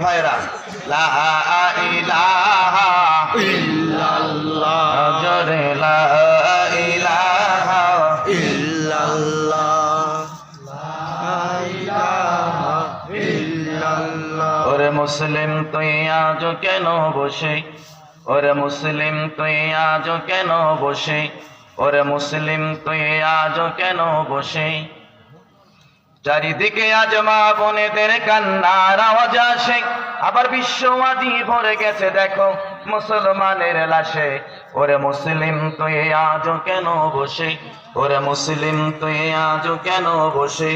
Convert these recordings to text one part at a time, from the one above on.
ভাইরা লা ইলাহা ইল্লাল্লাহ জোরে লা ইলাহা ইল্লাল্লাহ লা ইলাহা ইল্লাল্লাহ। ওরে মুসলিম তুই আজ কেন বসে, ওরে মুসলিম তুই আজ কেন বসে, ওরে মুসলিম তুই আজ কেন বসে। চারিদিকে আজ মা বোনেদের কান্নার আওয়াজ আসে, আবার বিশ্ব আজি ভরে গেছে দেখো মুসলমানের লাশে। ওরে মুসলিম তুই আজ কেন বসে, ওরে মুসলিম তুই আজ কেন বসে,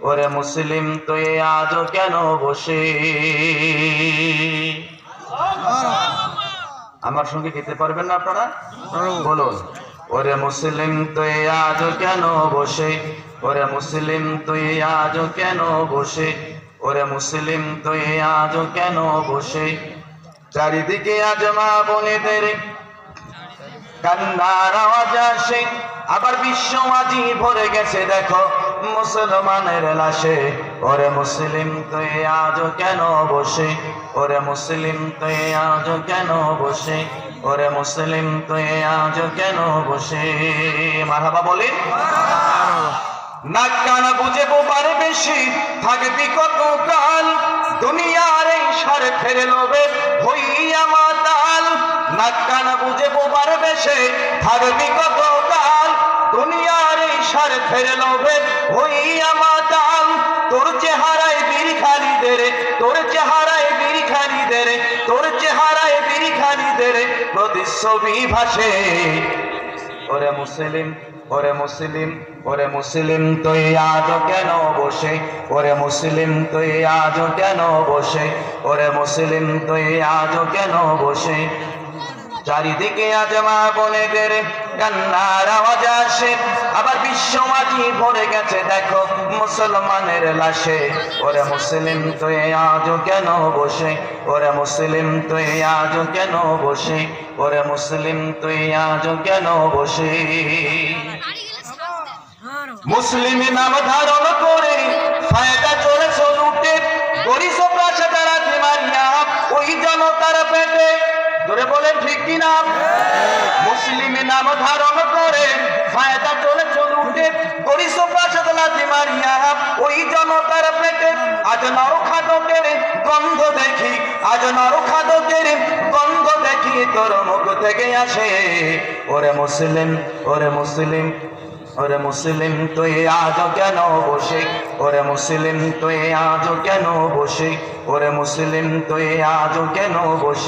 ওরে মুসলিম তুই আজ কেন বসে। আমার সঙ্গে গেতে পারবেন না আপনারা? বলুন, ওরে মুসলিম তুই আজ কেন বসে, ওরে মুসলিম তুই আজ কেন বসে, ওরে মুসলিম তুই আজ কেন বসে। চারিদিকে আজ মা বোনেদের কান্নার আওয়াজ আসে, আবার বিশ্ব আজি ভরে গেছে দেখো মুসলমানের লাশে। ওরে মুসলিম তুই আজ কেন বসে, ওরে মুসলিম তুই আজ কেন বসে, ওরে মুসলিম তুই আজ কেন বসে। মারহাবা বলেন। নাক কান বুঝে বোবার বেশি থাকবি কতকাল, দুনিয়ার এই স্বার্থের লোভে হইয়া মাতাল। নাক কান বুঝে বোবার বেশে থাকবি কতকাল, দুনিয়ার এই স্বার্থের লোভে হইয়া মাতাল। তোর চেহারায় বীর খালিদের, তোর চেহারায় বীর খালিদের, তোর চেহারায় বীর খালিদের প্রতিচ্ছবি ভাসে। ওরে মুসলিম, ওরে মুসলিম, ওরে মুসলিম তুই আজ কেন বসে, ওরে মুসলিম তুই আজ কেন বসে, ওরে মুসলিম তুই আজ কেন বসে। চারিদিকে আজ মা বোনেদের কান্নার আওয়াজ আসে, আবার বিশ্ব আজি ভরে গেছে দেখো মুসলমানের লাশে। ওরে মুসলিম তুই আজ কেন বসে, ওরে মুসলিম তুই আজ কেন বসে, ওরে মুসলিম তুই আজ কেন বসে। মুসলিম নাম ধারণ করে ফায়দা চলেছ লুটে, গরিব প্রাসাদের রাতে মারিয়া ওই জনতার পেটে। ধরে বলেন ঠিক কিনা? মুসলিম নাম ধারণ করে ফায়দা চলেছ লুটে, গরিব প্রাসাদের রাতে মারিয়া ওই জনতার পেটে। আজ নরখাদকের গন্ধ দেখি, আজ নরখাদকের গন্ধ দেখি তোর মুখ থেকে আসে। ওরে মুসলিম, ওরে মুসলিম, ওরে মুসলিম তুই আজ কেন বসে, ওরে মুসলিম তুই আজ কেন বসে, ওরে মুসলিম তুই আজ কেন বসে।